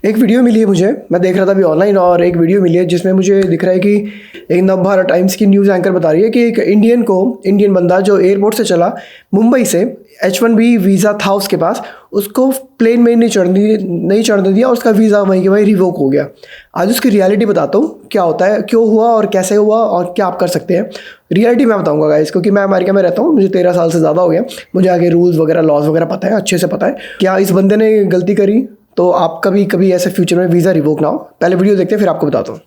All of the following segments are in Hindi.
एक वीडियो मिली है मुझे, मैं देख रहा था अभी ऑनलाइन, और एक वीडियो मिली है जिसमें मुझे दिख रहा है कि एक नवभारत टाइम्स की न्यूज़ एंकर बता रही है कि एक इंडियन बंदा जो एयरपोर्ट से चला मुंबई से, H1B वीज़ा था उसके पास, उसको प्लेन में नहीं चढ़ने दिया और उसका वीज़ा वहीं के वहीं रिवोक हो गया। आज उसकी रियलिटी बताता हूँ क्या होता है, क्यों हुआ और कैसे हुआ और क्या आप कर सकते हैं। रियलिटी मैं बताऊंगा गाइस, क्योंकि मैं अमेरिका में रहता हूँ, मुझे 13 साल से ज़्यादा हो गया, मुझे आगे रूल्स वगैरह लॉज वगैरह पता है, अच्छे से पता है। क्या इस बंदे ने गलती करी तो आप कभी ऐसे फ्यूचर में वीज़ा रिवोक ना हो। पहले वीडियो देखते हैं फिर आपको बताता हूँ।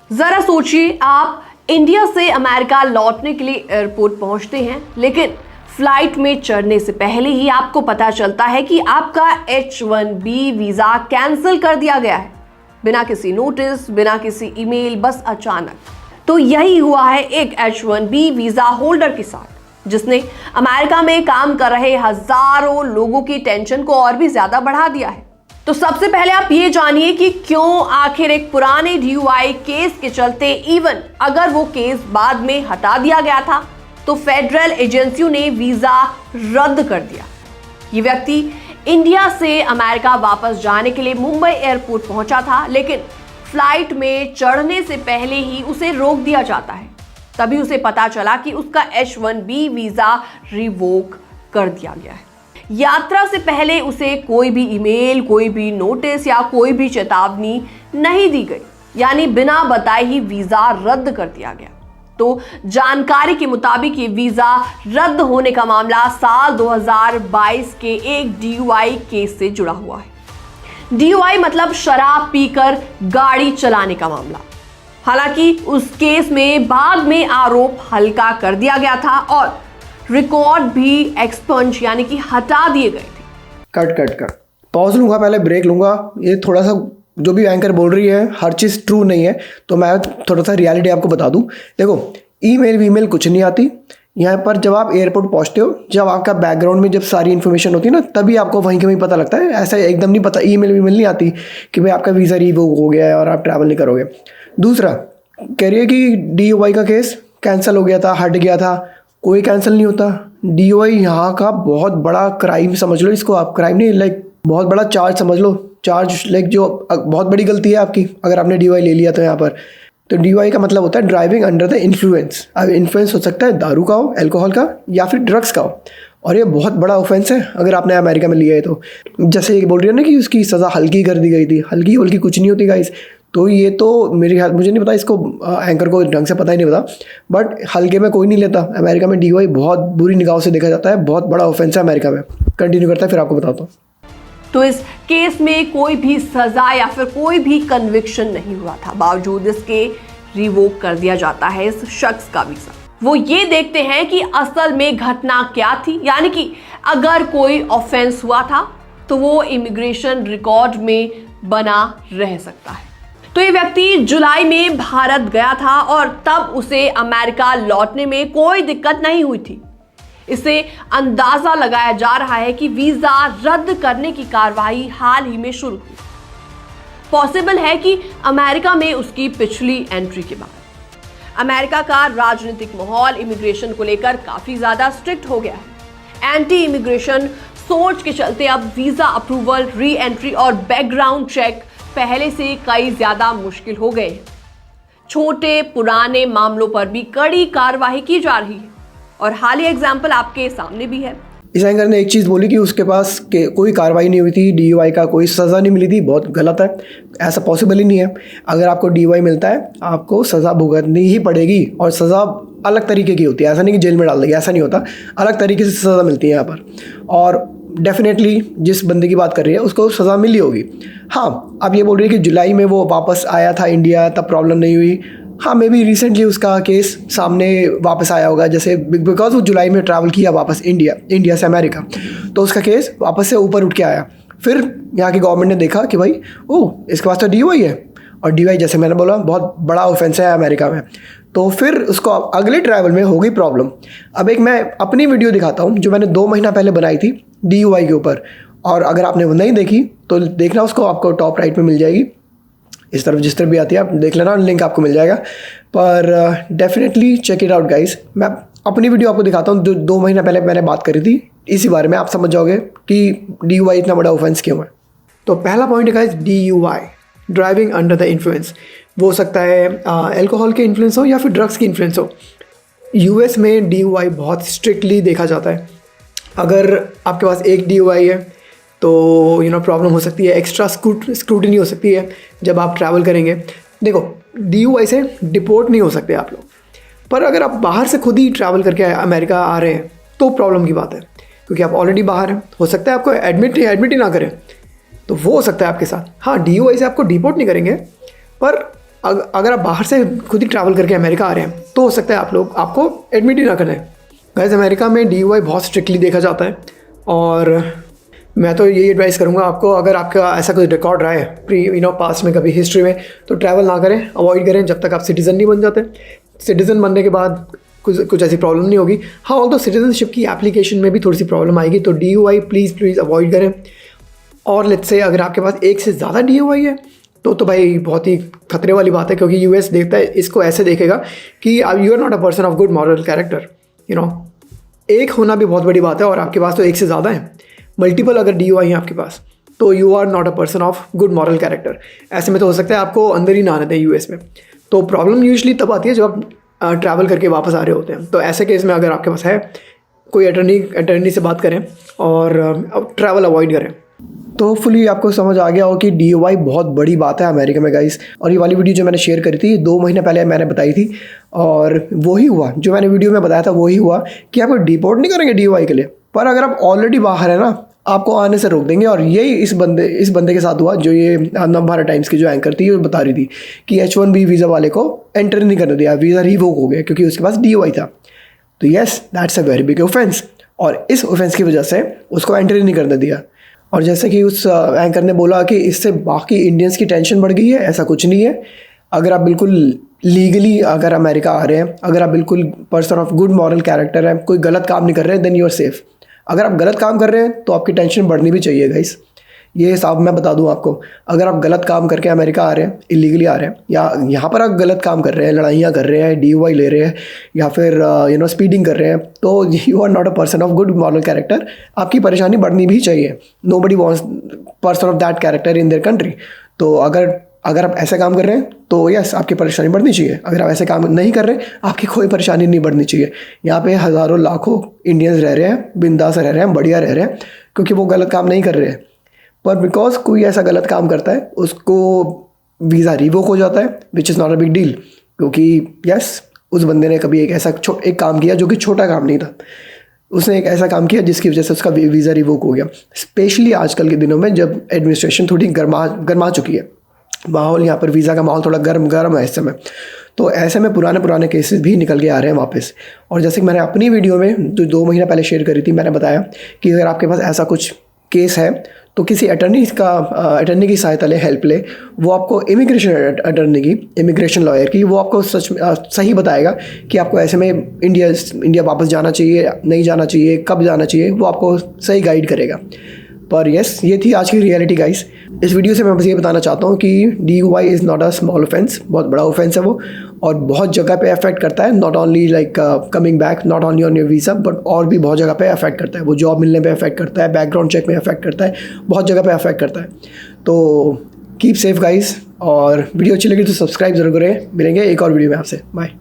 जरा सोचिए, आप इंडिया से अमेरिका लौटने के लिए एयरपोर्ट पहुंचते हैं, लेकिन फ्लाइट में चढ़ने से पहले ही आपको पता चलता है कि आपका H1B वीजा कैंसिल कर दिया गया है, बिना किसी नोटिस, बिना किसी ईमेल, बस अचानक। तो यही हुआ है एक H1B वीजा होल्डर के साथ, जिसने अमेरिका में काम कर रहे हजारों लोगों की टेंशन को और भी ज्यादा बढ़ा दिया है। तो सबसे पहले आप ये जानिए कि क्यों आखिर एक पुराने DUI केस के चलते, इवन अगर वो केस बाद में हटा दिया गया था, तो फेडरल एजेंसियों ने वीजा रद्द कर दिया। ये व्यक्ति इंडिया से अमेरिका वापस जाने के लिए मुंबई एयरपोर्ट पहुंचा था, लेकिन फ्लाइट में चढ़ने से पहले ही उसे रोक दिया जाता है। तभी उसे पता चला कि उसका H1B वीजा रिवोक कर दिया गया है। यात्रा से पहले उसे कोई भी ईमेल, कोई भी नोटिस या कोई भी चेतावनी नहीं दी गई, यानी बिना बताए ही वीजा रद्द कर दिया गया। तो जानकारी के मुताबिक ये वीजा रद्द होने का मामला साल 2022 के एक DUI केस से जुड़ा हुआ है। DUI मतलब शराब पीकर गाड़ी चलाने का मामला। हालांकि उस केस में बाद में आरोप हल्का कर दिया गया था और रिकॉर्ड भी एक्सपंज यानी कि हटा दिए गए थे। कट पॉज लूँगा, पहले ब्रेक लूँगा। ये थोड़ा सा जो भी एंकर बोल रही है हर चीज़ ट्रू नहीं है, तो मैं थोड़ा सा रियलिटी आपको बता दूँ। देखो, ईमेल कुछ नहीं आती यहाँ पर। जब आप एयरपोर्ट पहुँचते हो, जब आपका बैकग्राउंड में जब सारी इन्फॉर्मेशन होती है ना, तभी आपको वहीं के वहीं पता लगता है। ऐसा एकदम नहीं पता, ईमेल नहीं आती कि भाई आपका वीज़ा रिवोक हो गया है और आप ट्रैवल नहीं करोगे। दूसरा, कह रही है कि DUI का केस कैंसिल हो गया था, हट गया था। कोई कैंसिल नहीं होता। DUI यहाँ का बहुत बड़ा क्राइम समझ लो इसको आप। क्राइम नहीं, लाइक बहुत बड़ा चार्ज समझ लो। चार्ज लाइक जो बहुत बड़ी गलती है आपकी अगर आपने DUI ले लिया तो यहाँ पर। तो DUI का मतलब होता है ड्राइविंग अंडर द इन्फ्लुएंस। अब इन्फ्लुएंस हो सकता है दारू का हो, अल्कोहल का, या फिर ड्रग्स का हो, और ये बहुत बड़ा ऑफेंस है अगर आपने अमेरिका में लिया है तो। जैसे ये बोल रही है ना कि उसकी सज़ा हल्की कर दी गई थी, हल्की कुछ नहीं होती गाइस। तो ये तो मुझे नहीं पता, इसको एंकर को ढंग से पता ही नहीं पता, बट हल्के में कोई नहीं लेता। अमेरिका में DUI बहुत बुरी निगाह से देखा जाता है, बहुत बड़ा ऑफेंस है अमेरिका में। कंटिन्यू करता है फिर आपको बताता हूँ। तो इस केस में कोई भी सजा या फिर कोई भी कन्विक्शन नहीं हुआ था, बावजूद इसके रिवोक कर दिया जाता है इस शख्स का वीजा। वो ये देखते हैं कि असल में घटना क्या थी, यानी कि अगर कोई ऑफेंस हुआ था तो वो इमिग्रेशन रिकॉर्ड में बना रह सकता है। तो ये व्यक्ति जुलाई में भारत गया था और तब उसे अमेरिका लौटने में कोई दिक्कत नहीं हुई थी। इससे अंदाजा लगाया जा रहा है कि वीजा रद्द करने की कार्रवाई हाल ही में शुरू हुई। पॉसिबल है कि अमेरिका में उसकी पिछली एंट्री के बाद अमेरिका का राजनीतिक माहौल इमिग्रेशन को लेकर काफी ज्यादा स्ट्रिक्ट हो गया है। एंटी इमिग्रेशन सोच के चलते अब वीजा अप्रूवल, री एंट्री और बैकग्राउंड चेक पहले से कई ज्यादा मुश्किल हो गए हैं। छोटे पुराने मामलों पर भी कड़ी कार्रवाई की जा रही है और हालिया एग्जाम्पल आपके सामने भी है। इस एंकर ने एक चीज़ बोली कि उसके पास कोई कार्रवाई नहीं हुई थी, DUI का कोई सज़ा नहीं मिली थी। बहुत गलत है, ऐसा पॉसिबल ही नहीं है। अगर आपको DUI मिलता है आपको सज़ा भुगतनी ही पड़ेगी, और सज़ा अलग तरीके की होती है। ऐसा नहीं कि जेल में डाल देगी, ऐसा नहीं होता। अलग तरीके से सज़ा मिलती है यहाँ पर, और डेफिनेटली जिस बंदे की बात कर रही है उसको सज़ा मिली होगी। हाँ, आप ये बोल रही है कि जुलाई में वो वापस आया था इंडिया, तब प्रॉब्लम नहीं हुई। हाँ, मे बी रिसेंटली उसका केस सामने वापस आया होगा, जैसे बिकॉज वो जुलाई में ट्रैवल किया वापस इंडिया से अमेरिका, तो उसका केस वापस से ऊपर उठ के आया। फिर यहाँ की गवर्नमेंट ने देखा कि भाई इसके पास तो DUI है, और DUI जैसे मैंने बोला बहुत बड़ा ऑफेंस है अमेरिका में। तो फिर उसको अगले ट्रैवल में हो गई प्रॉब्लम। अब एक मैं अपनी वीडियो दिखाता हूँ जो मैंने 2 महीना पहले बनाई थी DUI के ऊपर, और अगर आपने वो नहीं देखी तो देखना, उसको आपको टॉप राइट में मिल जाएगी। इस तरफ जिस तरफ भी आती है आप देख लेना, लिंक आपको मिल जाएगा। पर definitely check it out guys. मैं अपनी वीडियो आपको दिखाता हूँ जो 2 महीना पहले मैंने बात करी थी, इसी बारे में आप समझ जाओगे कि DUI इतना बड़ा ऑफेंस क्यों है। तो पहला पॉइंट है guys DUI, driving under the influence. वो हो सकता है अल्कोहल के इन्फ्लुएंस हो या फिर ड्रग्स की इन्फ्लुएंस हो। US में DUI बहुत स्ट्रिक्टली देखा जाता है। अगर आपके पास एक DUI है तो प्रॉब्लम हो सकती है, एक्स्ट्रा स्क्रूटिनी हो सकती है जब आप ट्रैवल करेंगे। देखो, DUI से डिपोर्ट नहीं हो सकते आप लोग, पर अगर आप बाहर से खुद ही ट्रैवल करके अमेरिका आ रहे हैं तो प्रॉब्लम की बात है, क्योंकि आप ऑलरेडी बाहर हैं। हो सकता है आपको एडमिट ही ना करें, तो वो हो सकता है आपके साथ। हाँ, DUI से आपको डिपोर्ट नहीं करेंगे, पर अगर आप बाहर से खुद ही ट्रैवल करके अमेरिका आ रहे हैं तो हो सकता है आपको एडमिट ही ना करें। गाइस, अमेरिका में DUI बहुत स्ट्रिक्टली देखा जाता है, और मैं तो यही एडवाइस करूँगा आपको, अगर आपका ऐसा कोई रिकॉर्ड रहा है पास्ट में कभी हिस्ट्री में, तो ट्रैवल ना करें, अवॉइड करें जब तक आप सिटीज़न नहीं बन जाते। सिटीज़न बनने के बाद कुछ ऐसी प्रॉब्लम नहीं होगी। हाँ, ऑल्दो सिटीजनशिप की एप्लीकेशन में भी थोड़ी सी प्रॉब्लम आएगी, तो DUI प्लीज़ अवॉइड करें। और लेट्स से अगर आपके पास एक से ज़्यादा DUI है तो भाई बहुत ही खतरे वाली बात है, क्योंकि US देखता है, इसको ऐसे देखेगा कि you are not a person of good moral character. एक होना भी बहुत बड़ी बात है, और आपके पास तो एक से ज़्यादा है, मल्टीपल अगर DUI है आपके पास, तो you are not a person of good moral character. ऐसे में तो हो सकता है आपको अंदर ही ना आने दें US में। तो प्रॉब्लम यूजुअली तब आती है जब आप ट्रैवल करके वापस आ रहे होते हैं। तो ऐसे केस में अगर आपके पास है, कोई अटर्नी से बात करें और ट्रैवल अवॉइड करें। तो फुली आपको समझ आ गया हो कि DUI बहुत बड़ी बात है अमेरिका में गाइस। और ये वाली वीडियो जो मैंने शेयर करी थी 2 महीने पहले मैंने बताई थी, और वही हुआ जो मैंने वीडियो में बताया था, वही हुआ कि आपको डिपोर्ट नहीं करेंगे DUI के लिए, पर अगर आप ऑलरेडी बाहर है ना, आपको आने से रोक देंगे। और यही इस बंदे के साथ हुआ, जो ये नवभारत टाइम्स की जो एंकर थी वो बता रही थी कि H1B वीज़ा वाले को एंटर नहीं करने दिया, वीज़ा रिवोक हो गया क्योंकि उसके पास DUI था। तो yes, that's a very big offence, और इस ऑफेंस की वजह से उसको एंट्री नहीं करने दिया। और जैसे कि उस एंकर ने बोला कि इससे बाकी इंडियंस की टेंशन बढ़ गई है, ऐसा कुछ नहीं है। अगर आप बिल्कुल लीगली अगर अमेरिका आ रहे हैं, अगर आप बिल्कुल person of good moral character हैं, कोई गलत काम नहीं कर रहे हैं, देन यू आर सेफ। अगर आप गलत काम कर रहे हैं तो आपकी टेंशन बढ़नी भी चाहिए गाइस। ये हिसाब मैं बता दूं आपको, अगर आप गलत काम करके अमेरिका आ रहे हैं, इलीगली आ रहे हैं, या यहाँ पर आप गलत काम कर रहे हैं, लड़ाइयाँ कर रहे हैं, DUI ले रहे हैं, या फिर स्पीडिंग कर रहे हैं, तो you are not a person of good moral character. आपकी परेशानी बढ़नी भी चाहिए। Nobody wants person of that character in their country. तो अगर आप ऐसे काम कर रहे हैं तो यस, आपकी परेशानी बढ़नी चाहिए। अगर आप ऐसे काम नहीं कर रहे, आपकी कोई परेशानी नहीं बढ़नी चाहिए। यहाँ पे हज़ारों लाखों इंडियंस रह रहे हैं, बिंदास रह रहे हैं, बढ़िया रह रहे हैं, क्योंकि वो गलत काम नहीं कर रहे हैं। पर बिकॉज कोई ऐसा गलत काम करता है, उसको वीज़ा रिवोक हो जाता है, which is not a big deal, क्योंकि यस, उस बंदे ने कभी एक काम किया जो कि छोटा काम नहीं था। उसने एक ऐसा काम किया जिसकी वजह से उसका वीज़ा रिवोक हो गया। स्पेशली आजकल के दिनों में जब एडमिनिस्ट्रेशन थोड़ी गर्मा चुकी है, माहौल यहाँ पर वीज़ा का माहौल थोड़ा गर्म है इस समय, तो ऐसे में पुराने केसेस भी निकल के आ रहे हैं वापस। और जैसे कि मैंने अपनी वीडियो में जो 2 महीना पहले शेयर करी थी, मैंने बताया कि अगर आपके पास ऐसा कुछ केस है तो किसी अटर्नी की सहायता ले, हेल्प ले। वो आपको इमिग्रेशन लॉयर की, वो आपको सही बताएगा कि आपको ऐसे में इंडिया वापस जाना चाहिए, नहीं जाना चाहिए, कब जाना चाहिए, वो आपको सही गाइड करेगा। पर यस, ये थी आज की रियलिटी गाइस। इस वीडियो से मैं बस ये बताना चाहता हूँ कि DUI is not a small offence, बहुत बड़ा ऑफेंस है वो, और बहुत जगह पे अफेक्ट करता है। Not only like coming back, not only on your visa, but और भी बहुत जगह पे अफेक्ट करता है। वो जॉब मिलने पे अफेक्ट करता है, बैकग्राउंड चेक में अफेक्ट करता है, बहुत जगह पे अफेक्ट करता है। तो कीप सेफ गाइस, और वीडियो अच्छी लगी तो सब्सक्राइब जरूर करें। मिलेंगे एक और वीडियो में आपसे। बाय।